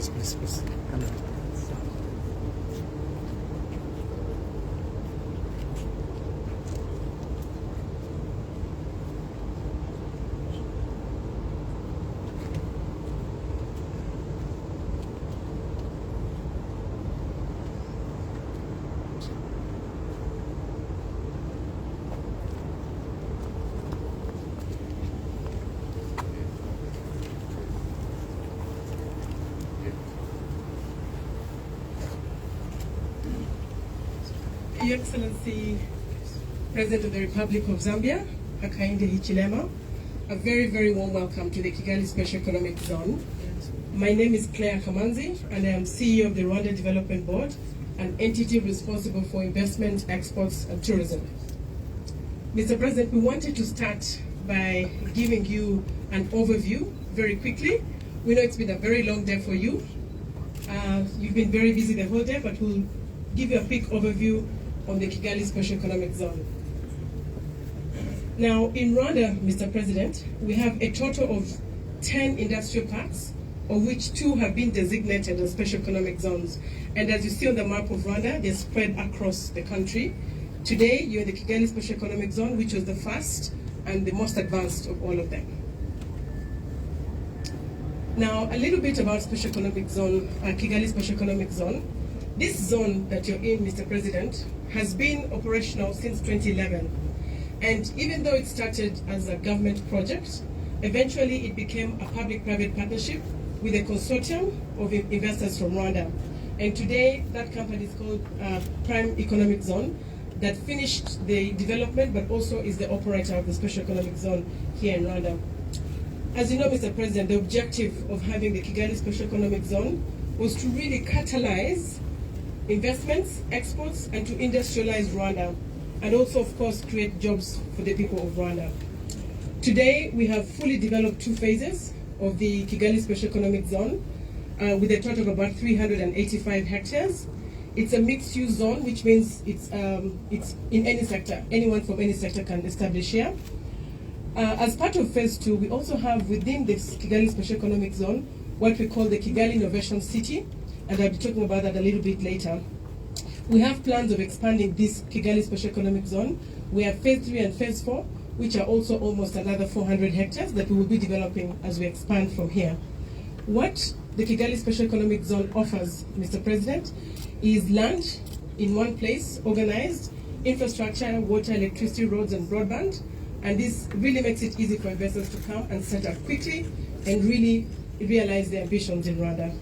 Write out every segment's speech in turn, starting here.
Please. Come on. Your Excellency, President of the Republic of Zambia, Hakainde Hichilema, a very, very warm welcome to the Kigali Special Economic Zone. My name is Claire Kamanzi, and I am CEO of the Rwanda Development Board, an entity responsible for investment, exports, and tourism. Mr. President, we wanted to start by giving you an overview very quickly. We know it's been a very long day for you. You've been very busy the whole day, but we'll give you a quick overview on the Kigali Special Economic Zone. Now, in Rwanda, Mr. President, we have a total of 10 industrial parks, of which 2 have been designated as special economic zones. And as you see on the map of Rwanda, they're spread across the country. Today, you're in the Kigali Special Economic Zone, which was the first and the most advanced of all of them. Now, a little bit about Special Economic Zone, Kigali Special Economic Zone. This zone that you're in, Mr. President, has been operational since 2011. And even though it started as a government project, eventually it became a public-private partnership with a consortium of investors from Rwanda. And today, that company is called Prime Economic Zone, that finished the development, but also is the operator of the Special Economic Zone here in Rwanda. As you know, Mr. President, the objective of having the Kigali Special Economic Zone was to really catalyze investments, exports, and to industrialize Rwanda, and also, of course, create jobs for the people of Rwanda. Today, we have fully developed 2 phases of the Kigali Special Economic Zone, with a total of about 385 hectares. It's a mixed-use zone, which means it's in any sector. Anyone from any sector can establish here. As part of phase 2, we also have within this Kigali Special Economic Zone what we call the Kigali Innovation City, and I'll be talking about that a little bit later. We have plans of expanding this Kigali Special Economic Zone. We have phase 3 and phase 4, which are also almost another 400 hectares that we will be developing as we expand from here. What the Kigali Special Economic Zone offers, Mr. President, is land in one place, organized, infrastructure, water, electricity, roads, and broadband. And this really makes it easy for investors to come and set up quickly and really realize their ambitions in Rwanda.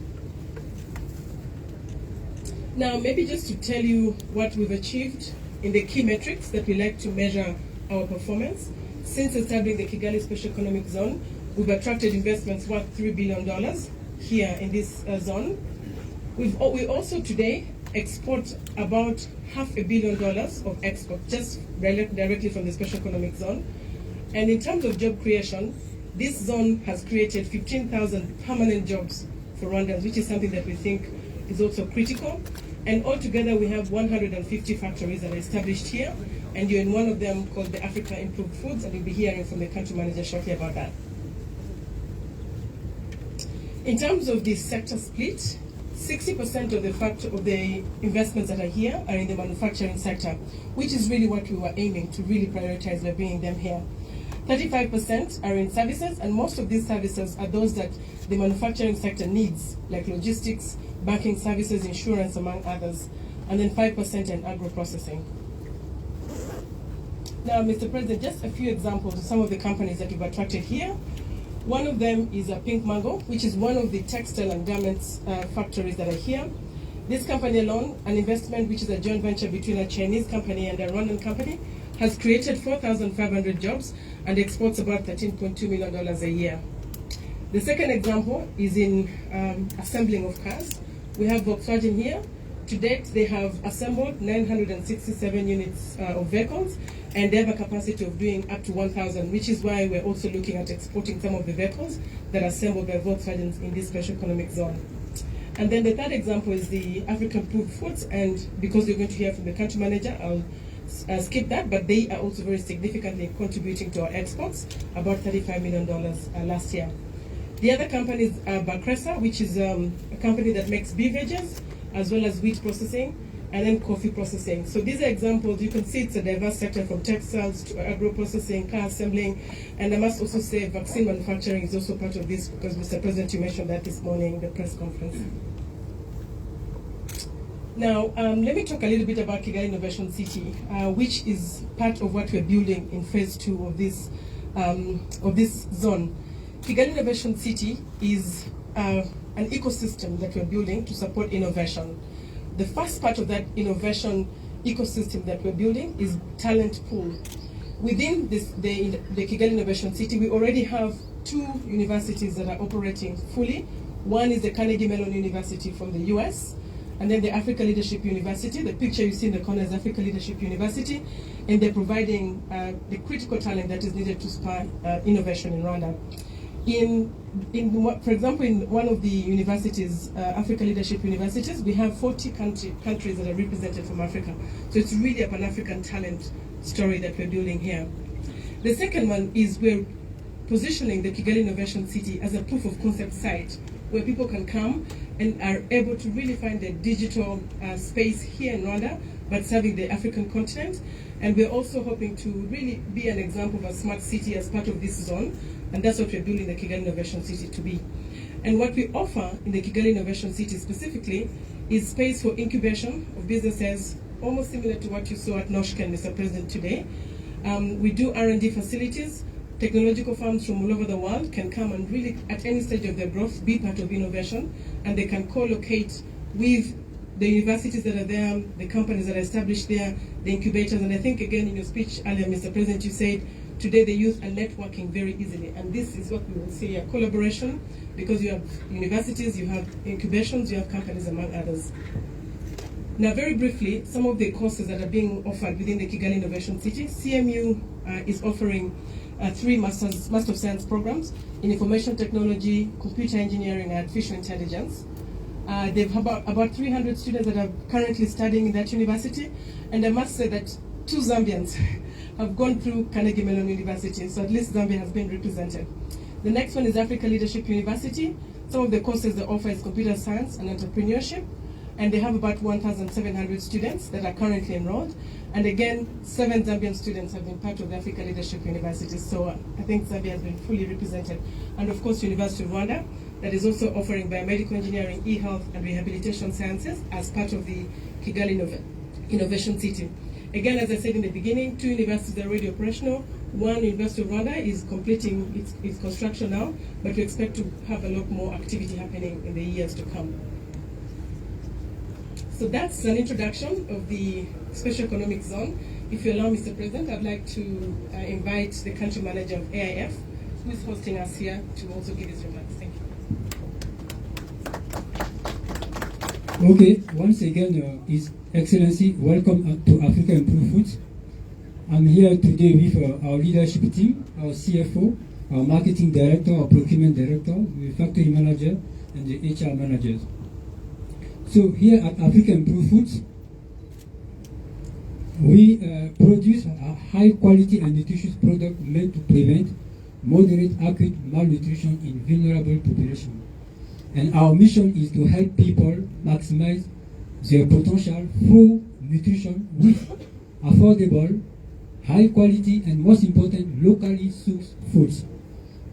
Now, maybe just to tell you what we've achieved in the key metrics that we like to measure our performance. Since establishing the Kigali Special Economic Zone, we've attracted investments worth $3 billion here in this zone. We also today export about $500 million of export just directly from the Special Economic Zone. And in terms of job creation, this zone has created 15,000 permanent jobs for Rwandans, which is something that we think is also critical. And altogether, we have 150 factories that are established here, and you're in one of them called the Africa Improved Foods, and you'll be hearing from the country manager shortly about that. In terms of the sector split, 60% of the investments that are here are in the manufacturing sector, which is really what we were aiming to really prioritize by bringing them here. 35% are in services, and most of these services are those that the manufacturing sector needs, like logistics, banking services, insurance, among others, and then 5% in agro-processing. Now, Mr. President, just a few examples of some of the companies that we've attracted here. One of them is Pink Mango, which is one of the textile and garments factories that are here. This company alone, an investment which is a joint venture between a Chinese company and a Rwandan company, has created 4,500 jobs and exports about $13.2 million a year. The second example is in assembling of cars. We have Volkswagen here. To date, they have assembled 967 units of vehicles, and they have a capacity of doing up to 1,000, which is why we're also looking at exporting some of the vehicles that are assembled by Volkswagen in this Special Economic Zone. And then the third example is the African Improved Foods, and because you're going to hear from the country manager, I'll skip that, but they are also very significantly contributing to our exports, about $35 million last year. The other companies are Bakresa, which is a company that makes beverages, as well as wheat processing, and then coffee processing. So these are examples. You can see it's a diverse sector from textiles to agro-processing, car assembling, and I must also say vaccine manufacturing is also part of this, because Mr. President, you mentioned that this morning in the press conference. Now, let me talk a little bit about Kigali Innovation City, which is part of what we're building in phase 2 of this zone. Kigali Innovation City is an ecosystem that we're building to support innovation. The first part of that innovation ecosystem that we're building is talent pool. Within the Kigali Innovation City, we already have 2 universities that are operating fully. One is the Carnegie Mellon University from the US, and then the Africa Leadership University. The picture you see in the corner is Africa Leadership University, and they're providing the critical talent that is needed to spur innovation in Rwanda. For example, in one of the universities, Africa Leadership Universities, we have 40 countries that are represented from Africa. So it's really a Pan-African talent story that we're building here. The second one is we're positioning the Kigali Innovation City as a proof of concept site where people can come and are able to really find a digital space here in Rwanda, but serving the African continent. And we're also hoping to really be an example of a smart city as part of this zone, and that's what we're building the Kigali Innovation City to be. And what we offer in the Kigali Innovation City specifically is space for incubation of businesses, almost similar to what you saw at Noshken, Mr. President, today. We do R&D facilities. Technological firms from all over the world can come and really, at any stage of their growth, be part of innovation, and they can co-locate with the universities that are there, the companies that are established there, the incubators. And I think, again, in your speech earlier, Mr. President, you said today the youth are networking very easily. And this is what we will see, a collaboration, because you have universities, you have incubations, you have companies, among others. Now, very briefly, some of the courses that are being offered within the Kigali Innovation City. CMU is offering 3 Master of Science programs in Information Technology, Computer Engineering, and Artificial Intelligence. They've about 300 students that are currently studying in that university, and I must say that 2 Zambians have gone through Carnegie Mellon University, so at least Zambia has been represented. The next one is Africa Leadership University. Some of the courses they offer is computer science and entrepreneurship, and they have about 1,700 students that are currently enrolled. And again, 7 Zambian students have been part of the Africa Leadership University, so I think Zambia has been fully represented. And of course, University of Rwanda, that is also offering biomedical engineering, e-health, and rehabilitation sciences as part of the Kigali Innovation City. Again, as I said in the beginning, 2 universities are already operational. One, University of Rwanda, is completing its construction now, but we expect to have a lot more activity happening in the years to come. So that's an introduction of the Special Economic Zone. If you allow, Mr. President, I'd like to invite the country manager of AIF, who is hosting us here, to also give his remarks. Thank you. Okay, once again, His Excellency, welcome to Africa Improved Foods. I'm here today with our leadership team, our CFO, our marketing director, our procurement director, the factory manager, and the HR managers. So here at Africa Improved Foods, we produce a high quality and nutritious product meant to prevent moderate acute malnutrition in vulnerable populations. And our mission is to help people maximize their potential through nutrition with affordable, high quality, and most important, locally sourced foods.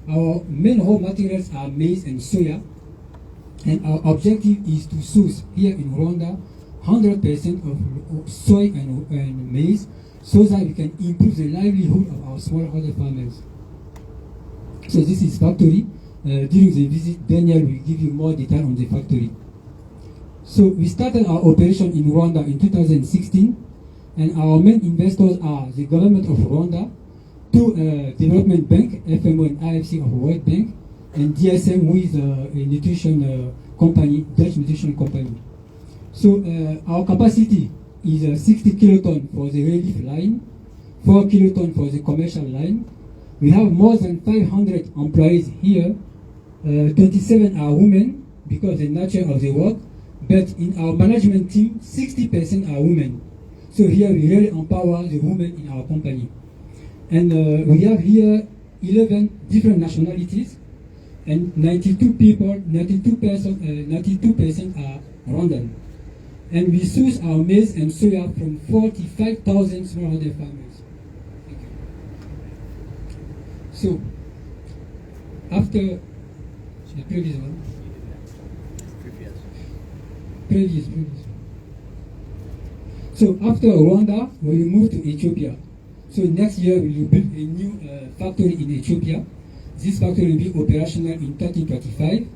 Our main raw materials are maize and soya, and our objective is to source here in Rwanda 100% of soy and maize, so that we can improve the livelihood of our smallholder farmers. So this is factory. During the visit, Daniel will give you more detail on the factory. So we started our operation in Rwanda in 2016, and our main investors are the government of Rwanda, 2 development bank, FMO and IFC of World Bank, and DSM, who is a nutrition company, Dutch nutrition company. So our capacity is 60 kiloton for the relief line, 4 kiloton for the commercial line. We have more than 500 employees here. 27 are women because of the nature of the work, but in our management team, 60% are women. So here we really empower the women in our company. And we have here 11 different nationalities, and 92% are Rwandan. And we source our maize and soya from 45,000 smallholder farmers. Thank you. So, after the previous one, previous. So after Rwanda, we will move to Ethiopia. So next year we will build a new factory in Ethiopia. This factory will be operational in 2025,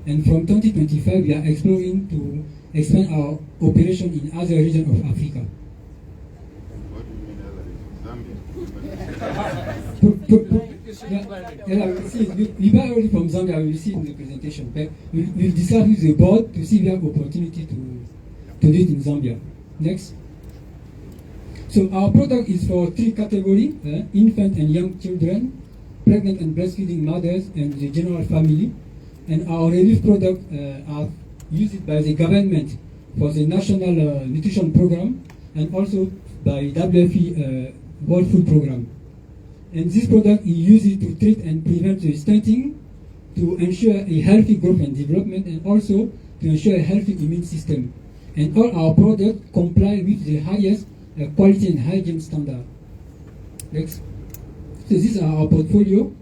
and from 2025 we are exploring to expand our operation in other regions of Africa. What do you mean other Zambia? We buy already from Zambia. We will see in the presentation. But we will discuss with the board to see if we have opportunity to do it in Zambia. Next. So our product is for three categories: infant and young children, pregnant and breastfeeding mothers, and the general family. And our relief products are used by the government for the National Nutrition Program and also by WFP World Food Program. And this product is used to treat and prevent the stunting, to ensure a healthy growth and development, and also to ensure a healthy immune system. And all our products comply with the highest quality and hygiene standard. Next. So this is our portfolio.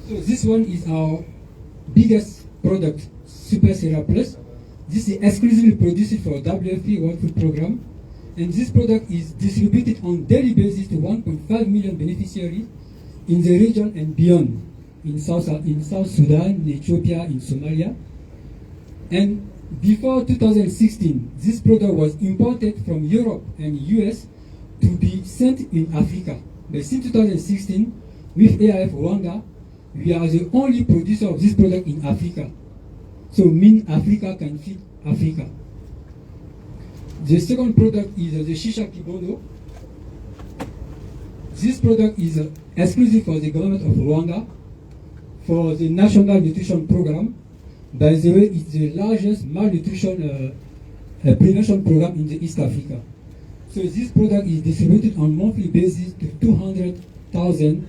So this one is our biggest product, Super Sera Plus. This is exclusively produced for WFP World Food Program. And this product is distributed on daily basis to 1.5 million beneficiaries in the region and beyond, in South Sudan, in Ethiopia, in Somalia. And before 2016, this product was imported from Europe and US to be sent in Africa. But since 2016, with AIF Rwanda, we are the only producer of this product in Africa. So mean Africa can feed Africa. The second product is the Shisha Kibondo. This product is exclusive for the government of Rwanda for the National Nutrition Program. By the way, it's the largest malnutrition prevention program in the East Africa. So this product is distributed on monthly basis to 200,000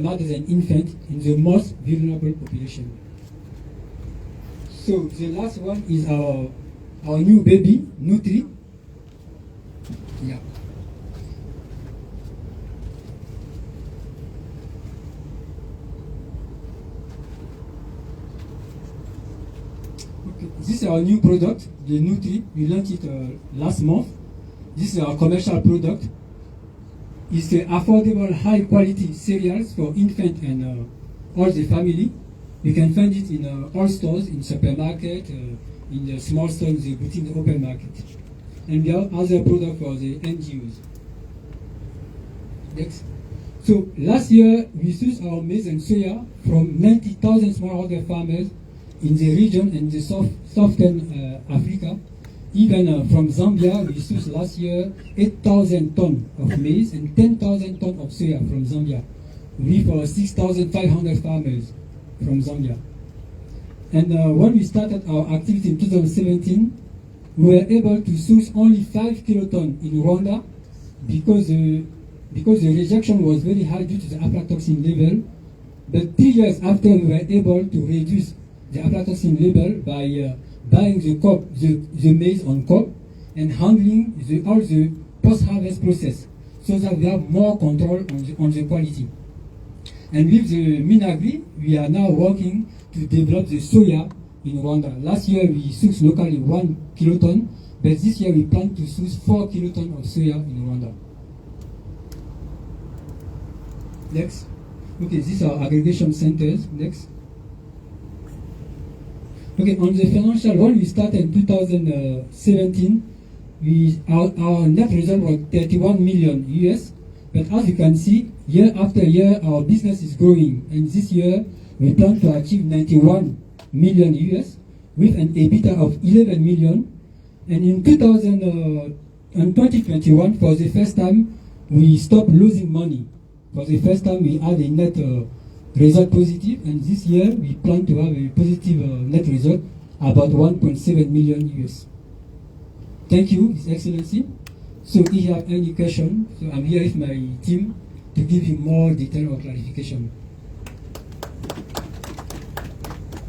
mothers and infants in the most vulnerable population. So the last one is our new baby, Nutri. Yeah. Okay. This is our new product, the Nutri. We launched it last month. This is our commercial product. It's affordable, high-quality cereals for infant and all the family. You can find it in all stores, in supermarket, in the small stores, the boutique, the open market. And we have other products for the NGOs. Next. So last year, we sourced our maize and soya from 90,000 smallholder farmers in the region and the southern Africa. Even from Zambia, we sourced last year 8,000 tons of maize and 10,000 tons of soya from Zambia, with 6,500 farmers from Zambia. And when we started our activity in 2017, we were able to source only 5 kilotons in Rwanda because the rejection was very high due to the aflatoxin level. But 3 years after, we were able to reduce the aflatoxin level by buying the maize on cob and handling all the post-harvest process, so that we have more control on the quality. And with the Minagri, we are now working to develop the soya in Rwanda. Last year we sourced locally 1 kiloton, but this year we plan to source 4 kilotons of soya in Rwanda. Next. Okay, these are aggregation centers. Next. Okay, on the financial, when we started in 2017, our net result was 31 million US. But as you can see, year after year, our business is growing. And this year, we plan to achieve 91 million US with an EBITDA of 11 million. And in 2021, for the first time, we stopped losing money. For the first time, we had a net result positive. And this year, we plan to have a positive net result, about 1.7 million US. Thank you, His Excellency. So if you have any question, so I'm here with my team to give you more detail or clarification.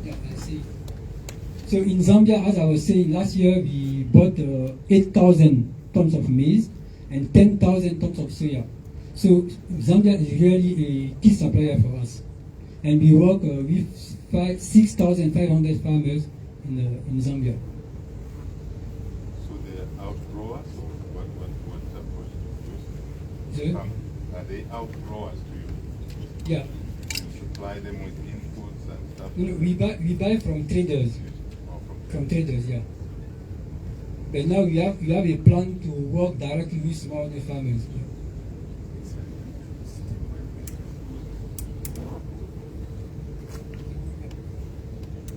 Yeah, I see. So in Zambia, as I was saying, last year we bought 8,000 tons of maize and 10,000 tons of soya. So Zambia is really a key supplier for us. And we work with 6,500 farmers in Zambia. So they're outgrowers or what's approach to Sorry? use? Are they outgrowers to you? Yeah. You supply them with inputs and stuff? No, we buy from traders. Or From traders, yeah. But now we have a plan to work directly with smallholder farmers. Yeah.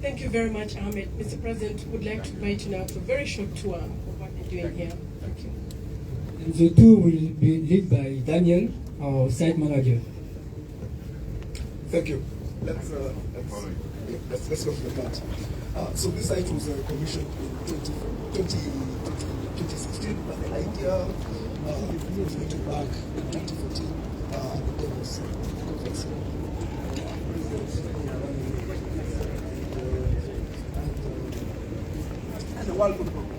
Thank you very much, Ahmed. Mr. President, would like to invite you now to a very short tour of what they're doing here. Thank you. And the tour will be led by Daniel, our site manager. Thank you. Let's go to the plant. So this site was commissioned in 2016, but the idea was dated back in 2014. There was conference. And the World Food Programme.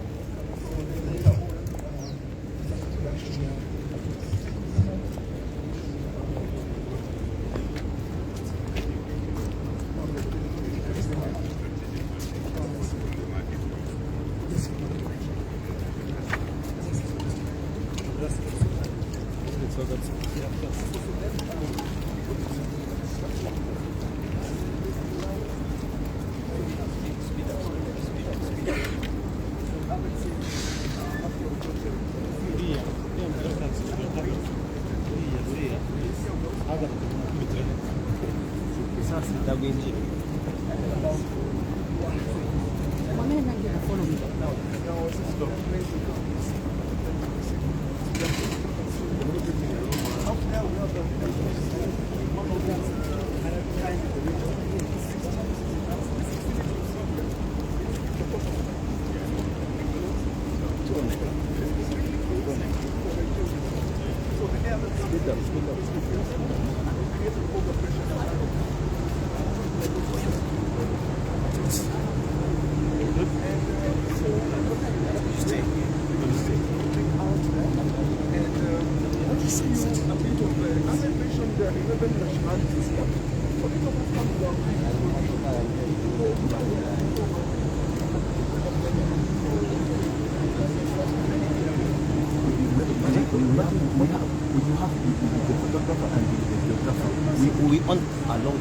We want along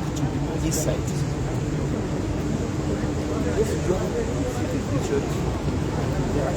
this side. Yeah.